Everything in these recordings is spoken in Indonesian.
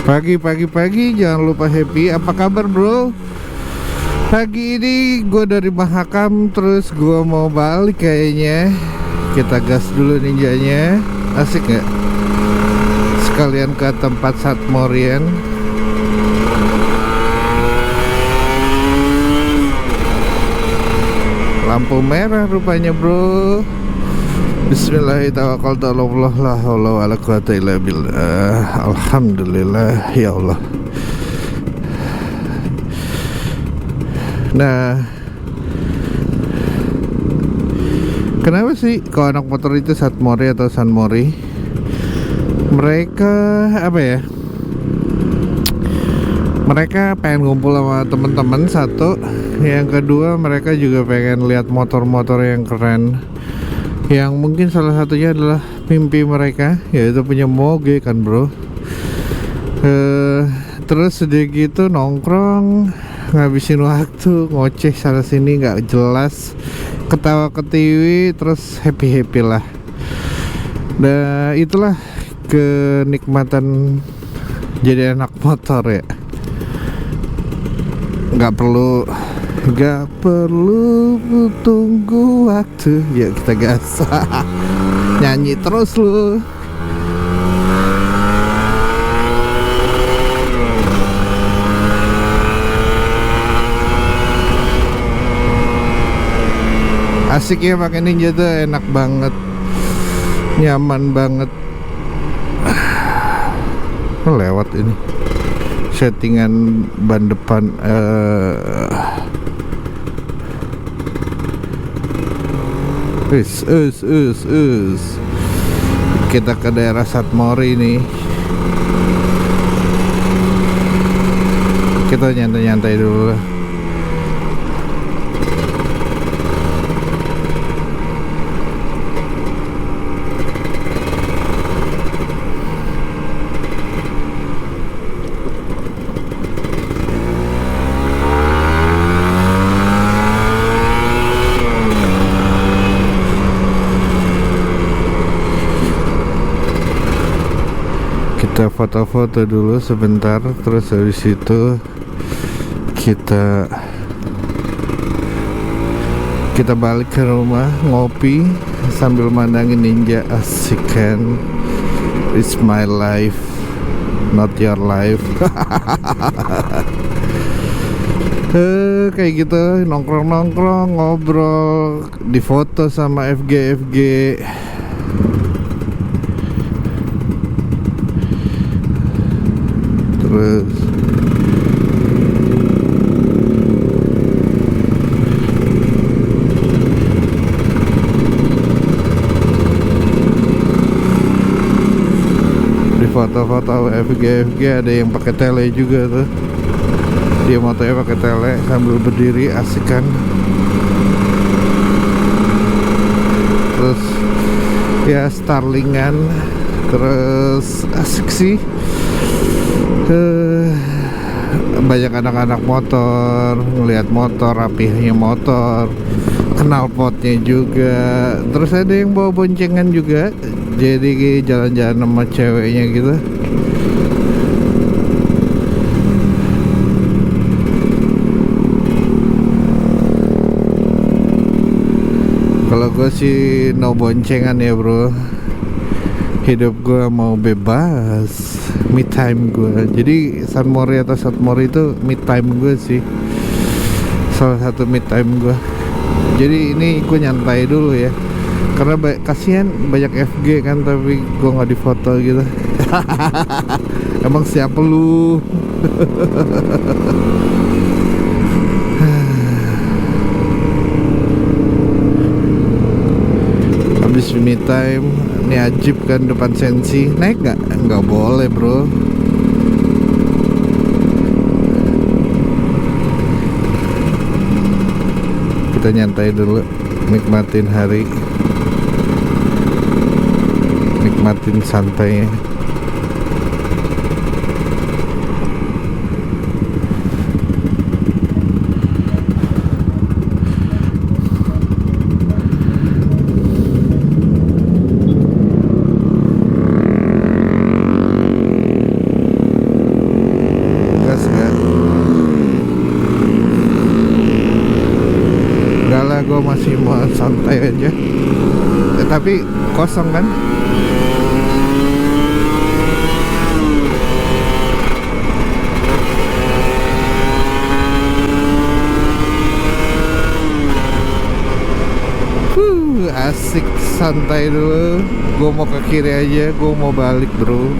Pagi, jangan lupa happy. Apa kabar bro? Pagi ini gue dari Mahakam, terus gue mau balik kayaknya. Kita gas dulu ninjanya. Asik gak? Sekalian ke tempat Satmorian. Lampu merah rupanya bro. Bismillahirrahmanirrahim. La haula wala quwata illa billah. Alhamdulillah ya Allah. Nah, kenapa sih kalau anak motor itu Satmori atau Sanmori? Mereka apa ya? Mereka pengen ngumpul sama teman-teman satu. Yang kedua, mereka juga pengen lihat motor-motor yang keren. Yang mungkin salah satunya adalah mimpi mereka, yaitu punya moge kan bro. Terus sedikit nongkrong, ngabisin waktu, ngoceh sana sini nggak jelas, ketawa ketiwi, terus happy lah. Nah itulah kenikmatan jadi anak motor ya. Nggak perlu tunggu waktu. Ya kita gas. Nyanyi terus lu. Asik ya pakai Ninja tuh, enak banget, nyaman banget. Lewat ini settingan ban depan. Kita ke daerah Satmori nih. Kita nyantai-nyantai dulu. Kita foto-foto dulu sebentar, terus habis itu kita balik ke rumah, ngopi sambil mandangin Ninja. Asik kan? It's my life, not your life. Kayak gitu, nongkrong-nongkrong, ngobrol, difoto sama FG. Terus di foto-foto FG ada yang pakai tele juga tuh. Dia motonya pakai tele sambil berdiri, asik kan. Terus ya Starlingan, terus asik sih. Banyak anak-anak motor, ngelihat motor, rapihnya motor, knalpotnya juga. Terus ada yang bawa boncengan juga, jadi jalan-jalan sama ceweknya gitu. Kalau gue sih no boncengan ya bro. Hidup gue mau bebas, me time gue. Jadi Sanmori atau Satmori itu me time gue sih, salah satu me time gue. Jadi ini gue nyantai dulu ya, karena kasihan banyak FG kan, tapi gue nggak difoto gitu. Emang siapa lu? Habis me time, ini ajib kan depan Sensi. Naik nggak? Nggak boleh bro. Kita nyantai dulu, nikmatin hari, nikmatin santainya. Tapi kosong kan? Asik, santai dulu. Gue mau ke kiri aja, gue mau balik bro.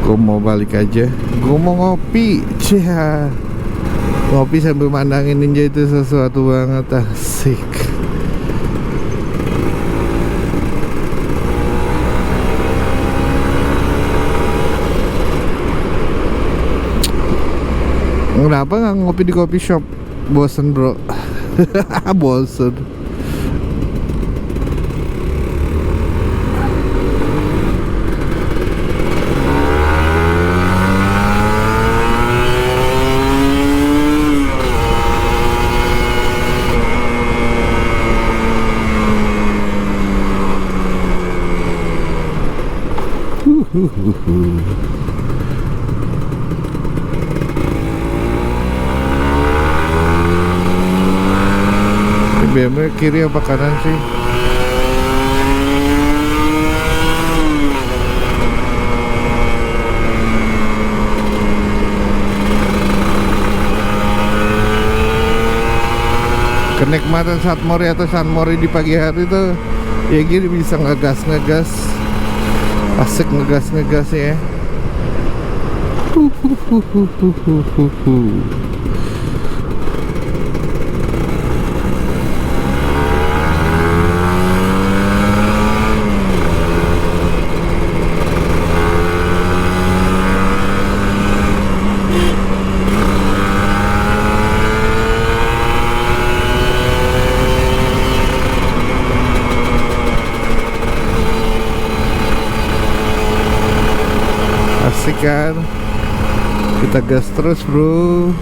Gue mau balik aja. Gue mau ngopi. Cia. Ngopi sambil mandangin ninja itu sesuatu banget. Asik. Kenapa nggak ngopi di coffee shop? Bosen bro. Bosen. BMW kiri apa kanan sih? Kenikmatan Saat Mori atau San Mori di pagi hari tuh ya gini, bisa ngegas, asik ngegas ya. Asik kan? Kita gas terus bro.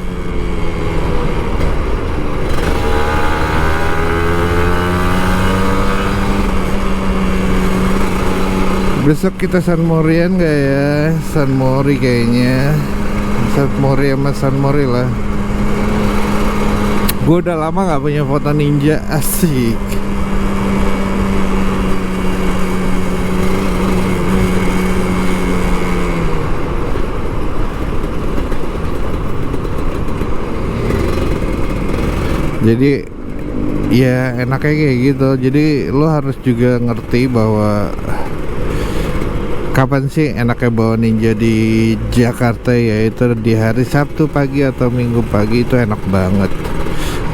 Besok kita San Morian gak ya? San Mori kayaknya. San Mori sama San Mori lah. Gue udah lama gak punya foto ninja. Asik. Jadi ya enaknya kayak gitu. Jadi lo harus juga ngerti bahwa kapan sih enaknya bawa ninja di Jakarta, yaitu di hari Sabtu pagi atau Minggu pagi. Itu enak banget,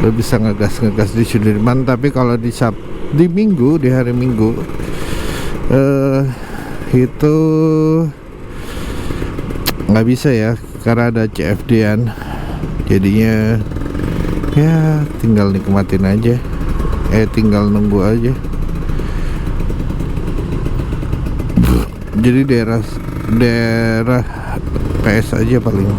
lo bisa ngegas di Sudirman. Tapi kalau di Minggu, di hari Minggu itu nggak bisa ya, karena ada CFD-an. Jadinya ya tinggal nikmatin aja, tinggal nunggu aja. Jadi daerah PS aja paling.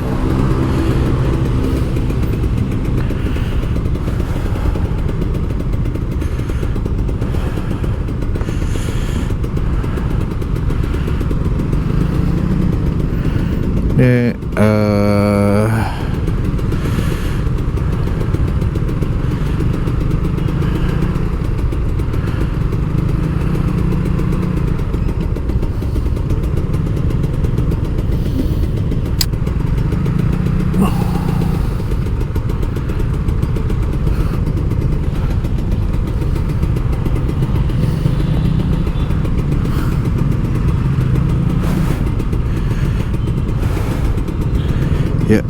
Ya.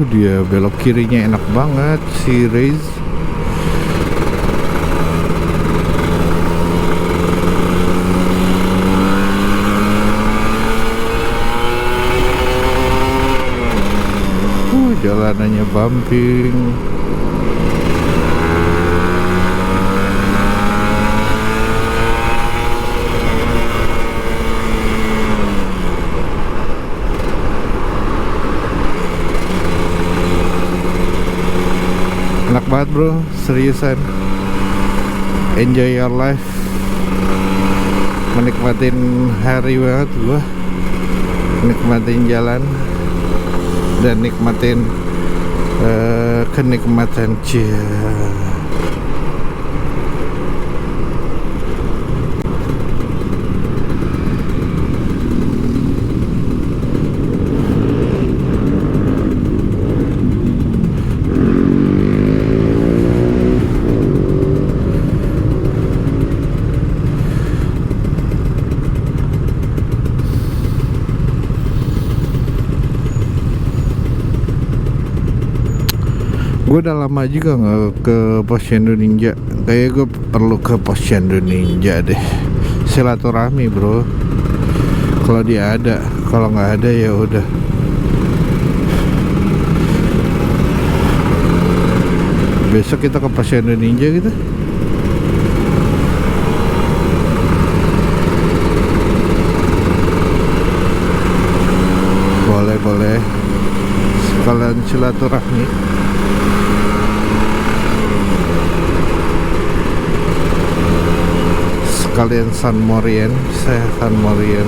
Dia belok kirinya enak banget si Raze. Jalanannya bumping. banget bro, seriusan. Enjoy your life. Menikmatin hari banget gua. Nikmatin jalan dan nikmatin kenikmatan cia. Gue udah lama juga nggak ke Posyandu Ninja. Kayaknya gue perlu ke Posyandu Ninja deh. Silaturahmi bro. Kalau dia ada, kalau nggak ada ya udah. Besok kita ke Posyandu Ninja gitu. Boleh. Sekalian silaturahmi. Kalian San Morian, saya San Morian.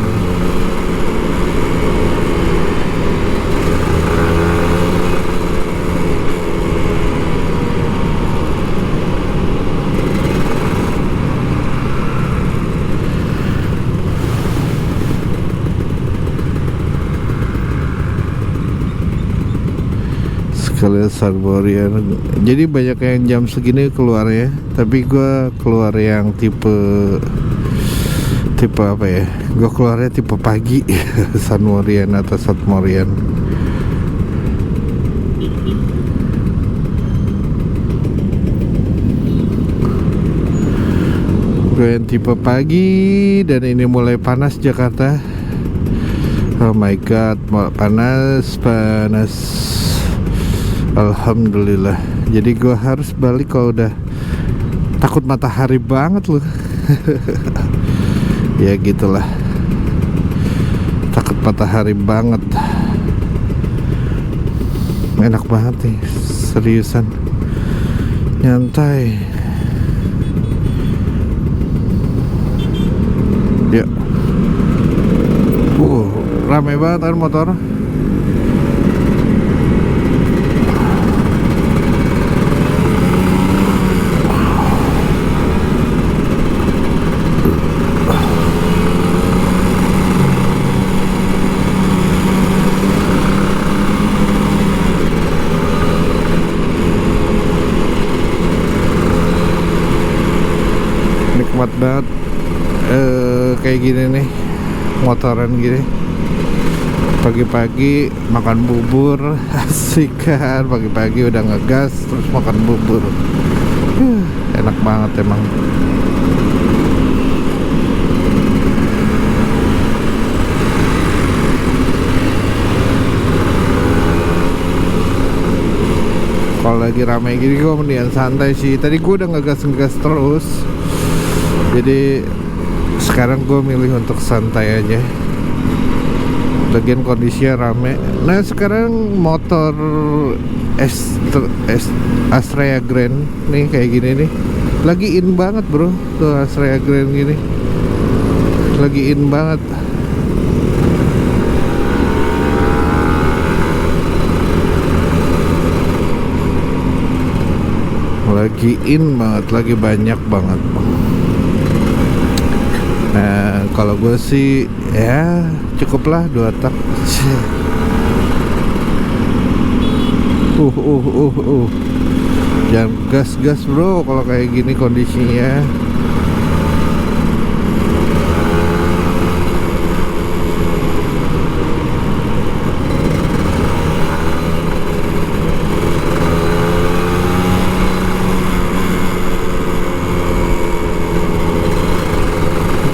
Sekalian San Morian. Jadi banyak yang jam segini keluar ya, tapi gue keluar yang tipe apa ya, gue keluarnya tipe pagi. San Morian atau San Morian. Gue yang tipe pagi dan ini mulai panas Jakarta. Oh my god, panas. Alhamdulillah. Jadi gue harus balik kalau udah takut matahari banget loh. Ya gitulah, takut matahari banget. Enak banget nih, seriusan, nyantai. Ya, rame banget kan motor. Nikmat banget kayak gini nih, motoran gini pagi-pagi makan bubur. Asik kan, pagi-pagi udah ngegas terus makan bubur. Enak banget emang. Kalau lagi ramai gini gue mendingan santai sih. Tadi gue udah ngegas terus, jadi sekarang gue milih untuk santai aja. Lagian kondisinya rame. Nah sekarang motor Astrea Grand nih kayak gini nih lagi in banget bro. Tuh Astrea Grand gini lagi in banget. Lagi in banget, lagi banyak banget. Nah kalau gue sih ya cukuplah 2 tak. Jangan gas bro kalau kayak gini kondisinya.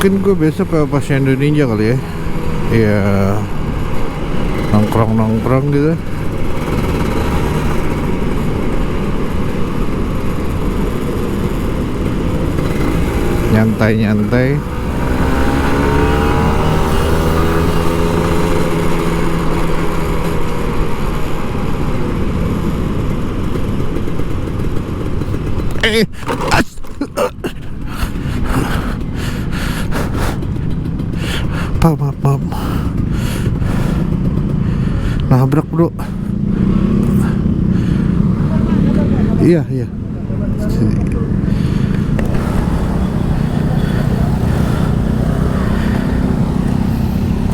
Mungkin gue besok ke Posyandu Ninja kali ya. Ya nongkrong gitu. Nyantai. Maaf. Nabrak bro. Iya.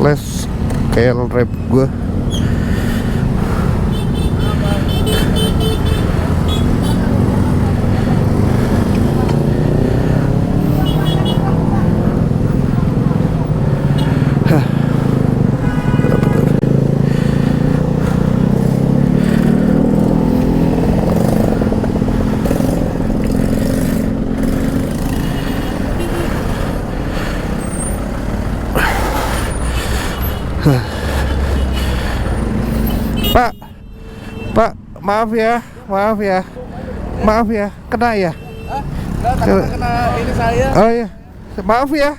Clash kayak rap gue. Pak, maaf ya, kena ya? Kena ini saya. Oh iya, maaf ya.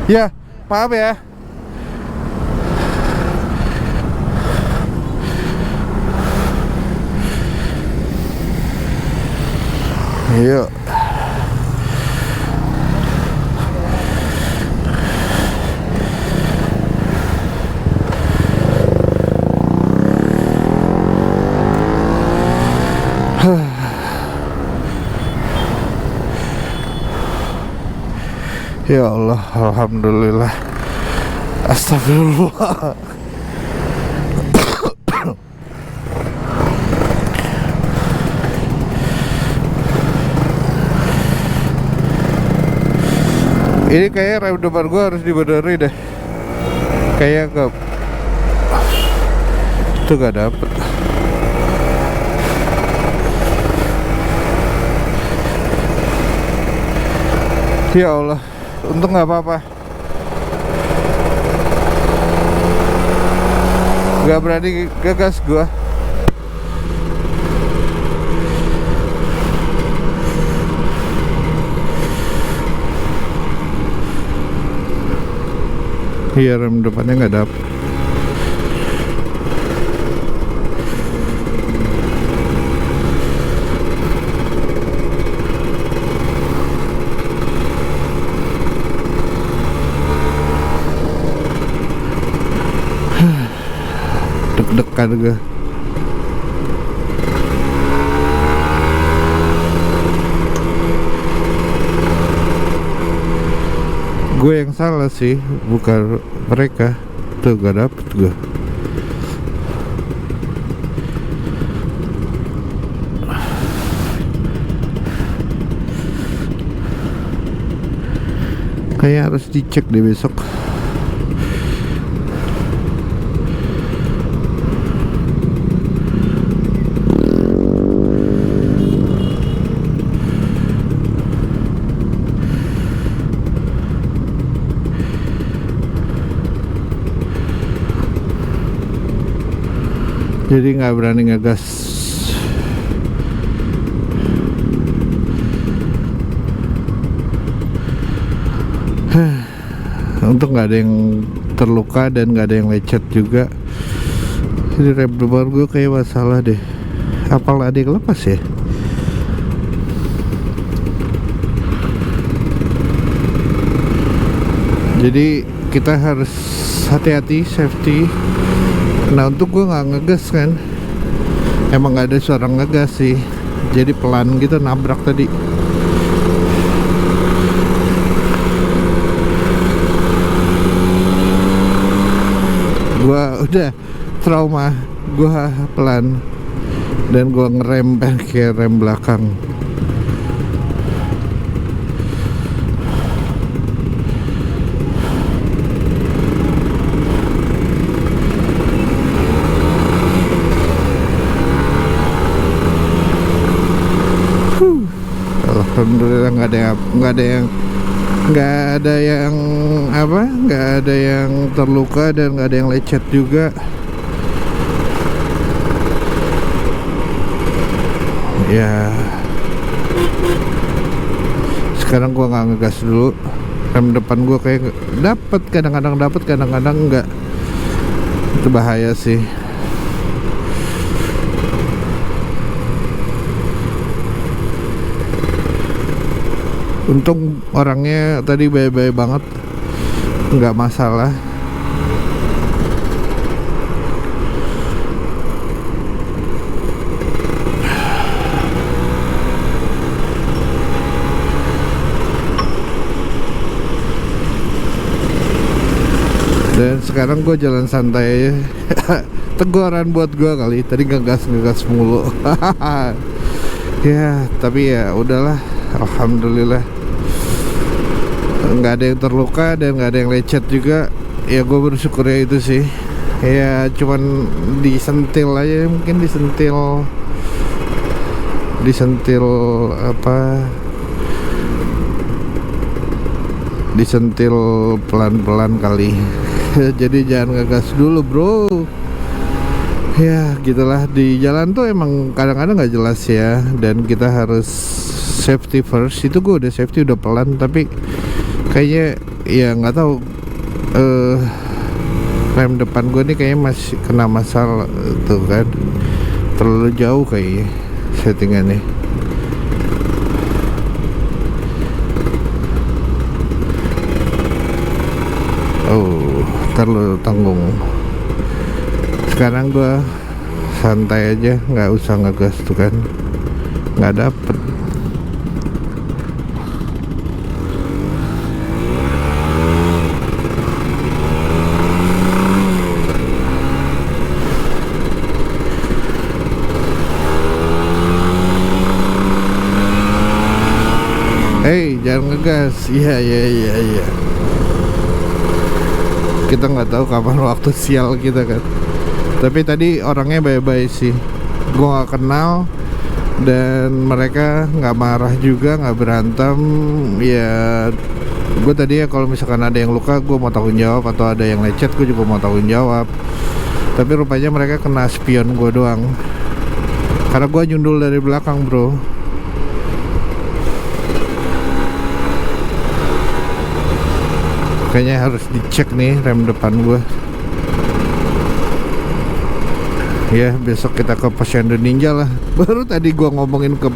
Ya, maaf ya. Yuk. Ya Allah, alhamdulillah. Astagfirullah. Ini kayak rem depan gua harus dibenerin deh. Kayak itu gak dapet. Ya Allah, untung nggak apa-apa. Gak berani gagas gua. Iya, rem depannya nggak dapet. Deg-degan gue. Gue yang salah sih, bukan mereka. Tuh gak dapet gue. Kayak harus dicek deh besok. Jadi nggak berani ngegas. Untuk nggak ada yang terluka dan nggak ada yang lecet juga. Jadi rem depan gue kayak masalah deh. Apalah ada yang lepas ya? Jadi kita harus hati-hati, safety. Nah untuk gue nggak ngegas kan, emang nggak ada suara ngegas sih, jadi pelan gitu nabrak tadi. Gue udah trauma, gue pelan dan gue ngerem pakai rem belakang. Alhamdulillah nggak ada yang terluka dan nggak ada yang lecet juga. Ya sekarang gua nggak ngegas dulu. Rem depan gua kayak dapet, kadang-kadang dapet, kadang-kadang enggak. Itu bahaya sih. Untung orangnya tadi baik-baik banget, nggak masalah. Dan sekarang gue jalan santai aja. Teguran buat gue kali, tadi ngegas mulu. Ya tapi ya udahlah, alhamdulillah nggak ada yang terluka dan nggak ada yang lecet juga. Ya gue bersyukur ya itu sih. Ya cuman disentil aja, mungkin disentil apa, disentil pelan-pelan kali. Jadi jangan ngegas dulu bro. Ya gitulah, di jalan tuh emang kadang-kadang nggak jelas ya, dan kita harus safety first. Itu gue udah safety, udah pelan, tapi kayaknya ya nggak tahu, rem depan gue nih kayaknya masih kena masalah tuh kan, terlalu jauh kayaknya settingannya. Oh, ntar lu tanggung. Sekarang gue santai aja, nggak usah ngegas tuh kan, nggak dapet. Hey, jangan ngegas. Iya. Kita nggak tahu kapan waktu sial kita kan. Tapi tadi orangnya baik-baik sih, gue nggak kenal, dan mereka nggak marah juga, nggak berantem. Ya gue tadi ya kalau misalkan ada yang luka gue mau tanggung jawab, atau ada yang lecet gue juga mau tanggung jawab. Tapi rupanya mereka kena spion gue doang, karena gue nyundul dari belakang bro. Kayaknya harus dicek nih rem depan gue. Ya besok kita ke Posyandu Ninja lah. Baru tadi gua ngomongin ke